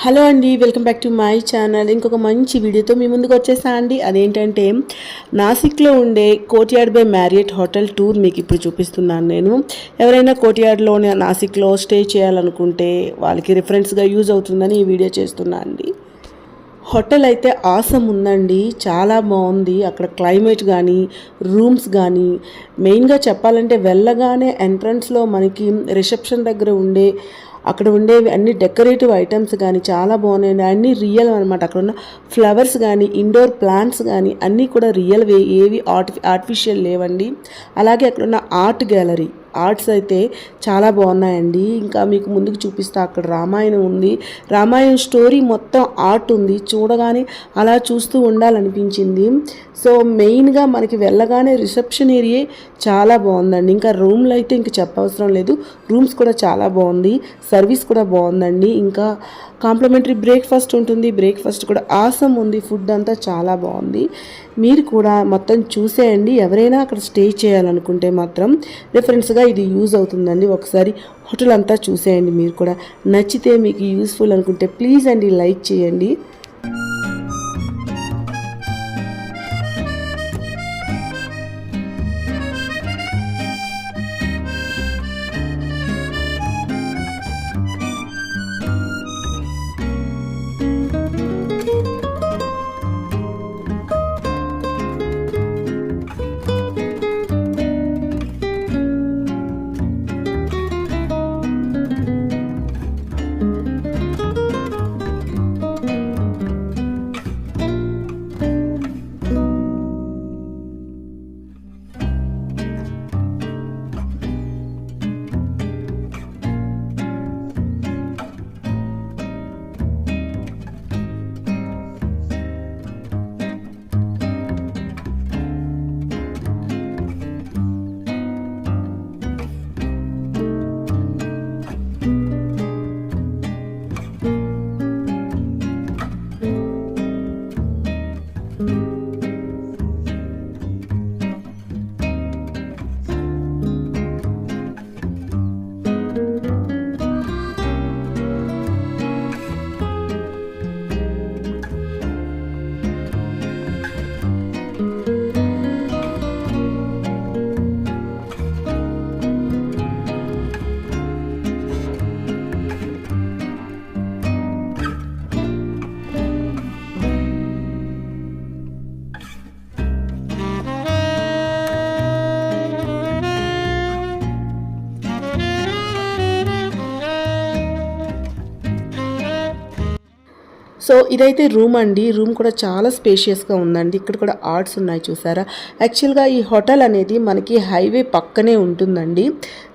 Hello అండి, welcome back to my channel. ఇంకొక మంచి వీడియోతో మీ ముందుకు వచ్చేసా అండి. అదేంటంటే నాసిక్లో ఉండే courtyard by Marriott hotel tour మీకు ఇప్పుడు చూపిస్తున్నాను నేను. ఎవరైనా కోర్ట్యార్డ్లోని నాసిక్లో స్టే చేయాలనుకుంటే వాళ్ళకి రిఫరెన్స్గా యూజ్ అవుతుందని ఈ వీడియో చేస్తున్నా అండి. హోటల్ అయితే ఆసం ఉందండి, చాలా బాగుంది. అక్కడ క్లైమేట్ కానీ రూమ్స్ కానీ మెయిన్గా చెప్పాలంటే వెళ్ళగానే ఎంట్రన్స్లో మనకి రిసెప్షన్ దగ్గర అక్కడ ఉండేవి అన్ని డెకరేటివ్ ఐటమ్స్ కానీ చాలా బాగున్నాయండి. అన్నీ రియల్ అనమాట. అక్కడ ఉన్న ఫ్లవర్స్ కానీ ఇండోర్ ప్లాంట్స్ కానీ అన్నీ కూడా రియల్, ఏవి ఆర్టిఫిషియల్ లేవండి. అలాగే అక్కడ ఉన్న ఆర్ట్ గ్యాలరీ, ఆర్ట్స్ అయితే చాలా బాగున్నాయండి. ఇంకా మీకు ముందుకు చూపిస్తా, అక్కడ రామాయణం ఉంది. రామాయణం స్టోరీ మొత్తం ఆర్ట్ ఉంది. చూడగానే అలా చూస్తూ ఉండాలనిపించింది. సో మెయిన్గా మనకి వెళ్ళగానే రిసెప్షన్ ఏరియా చాలా బాగుందండి. ఇంకా రూమ్లో అయితే ఇంక చెప్పవసరం లేదు, రూమ్స్ కూడా చాలా బాగుంది, సర్వీస్ కూడా బాగుందండి. ఇంకా కాంప్లిమెంటరీ బ్రేక్ఫాస్ట్ ఉంటుంది, బ్రేక్ఫాస్ట్ కూడా ఆసం ఉంది. ఫుడ్ అంతా చాలా బాగుంది. మీరు కూడా మొత్తం చూసేయండి. ఎవరైనా అక్కడ స్టే చేయాలనుకుంటే మాత్రం రిఫరెన్స్గా ఇది యూజ్ అవుతుందండి. ఒకసారి హోటల్ అంతా చూసేయండి. మీరు కూడా నచ్చితే మీకు యూస్ఫుల్ అనుకుంటే ప్లీజ్ అండి లైక్ చేయండి. సో ఇదైతే రూమ్ అండి. రూమ్ కూడా చాలా స్పేషియస్గా ఉందండి. ఇక్కడ కూడా ఆర్ట్స్ ఉన్నాయి, చూసారా. యాక్చువల్గా ఈ హోటల్ అనేది మనకి హైవే పక్కనే ఉంటుందండి.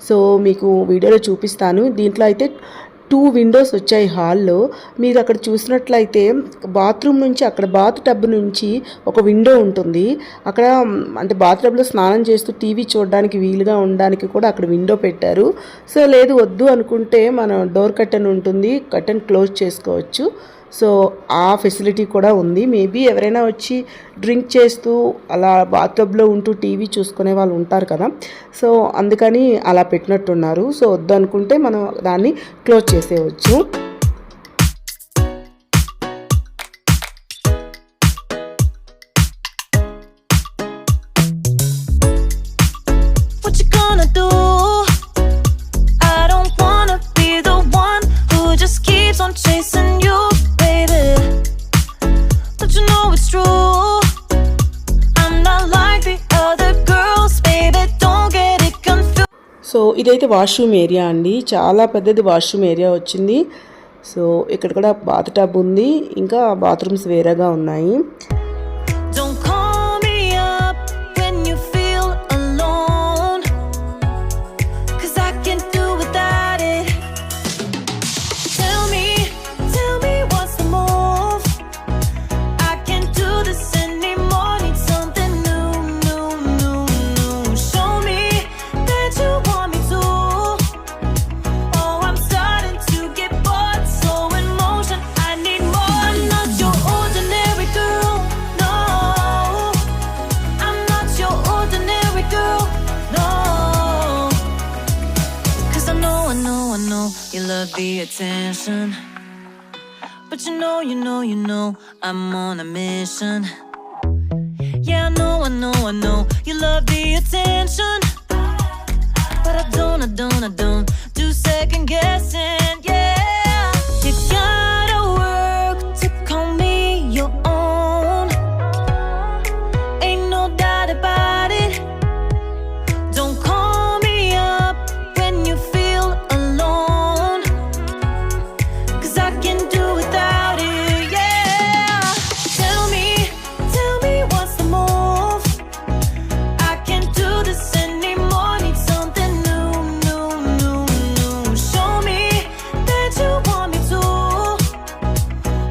సో మీకు వీడియోలో చూపిస్తాను. దీంట్లో అయితే 2 విండోస్ వచ్చాయి హాల్లో. మీరు అక్కడ చూసినట్లయితే బాత్రూమ్ నుంచి, అక్కడ బాత్ టబ్ నుంచి ఒక విండో ఉంటుంది. అక్కడ అంటే బాత్ టబ్లో స్నానం చేస్తూ టీవీ చూడడానికి వీలుగా ఉండడానికి కూడా అక్కడ విండో పెట్టారు. సో లేదు వద్దు అనుకుంటే మనం డోర్ కర్టెన్ ఉంటుంది, కర్టెన్ క్లోజ్ చేసుకోవచ్చు. సో ఆ ఫెసిలిటీ కూడా ఉంది. మేబీ ఎవరైనా వచ్చి డ్రింక్ చేస్తూ అలా బాత్టబ్లో ఉంటూ టీవీ చూసుకునే వాళ్ళు ఉంటారు కదా, సో అందుకని అలా పెట్టినట్టున్నారు. సో వద్దు అనుకుంటే మనం దాన్ని క్లోజ్ చేసేయవచ్చు. సో ఇదైతే వాష్రూమ్ ఏరియా అండి, చాలా పెద్దది వాష్రూమ్ ఏరియా వచ్చింది. సో ఇక్కడ కూడా బాత్ టబ్ ఉంది, ఇంకా బాత్రూమ్స్ వేరేగా ఉన్నాయి. You love the attention, But you know, I'm on a mission. Yeah, I know, you love the attention. But I don't do second guessing, yeah. You gotta work to call me your own. Ain't no doubt about it. Don't call me up when you feel alone, 'cause I can do without it, yeah. Tell me what's the move. I can't do this anymore, need something new. Show me that you want me to.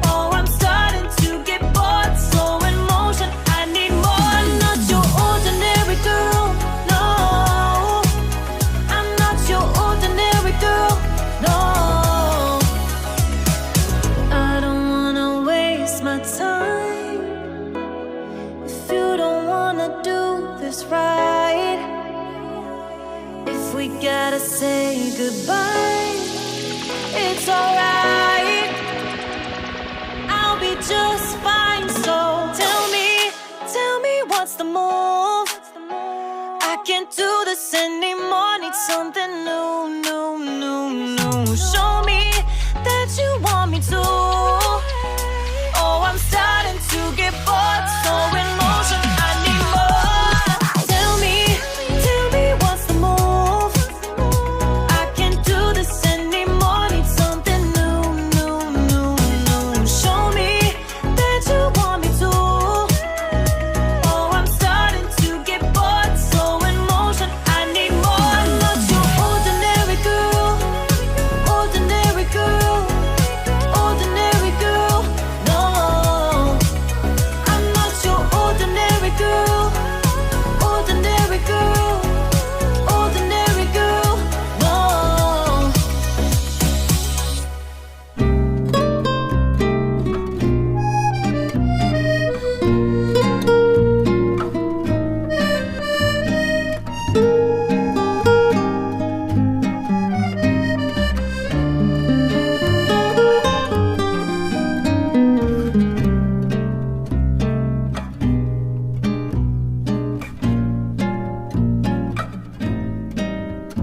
Oh, I'm starting to get bored, so in motion, I need more. Not your ordinary girl, no. I'm not your ordinary girl, no. I don't wanna waste my time if you don't wanna do this right. If we gotta say goodbye, it's alright. I'll be just fine. So tell me what's the move. I can't do this anymore, need something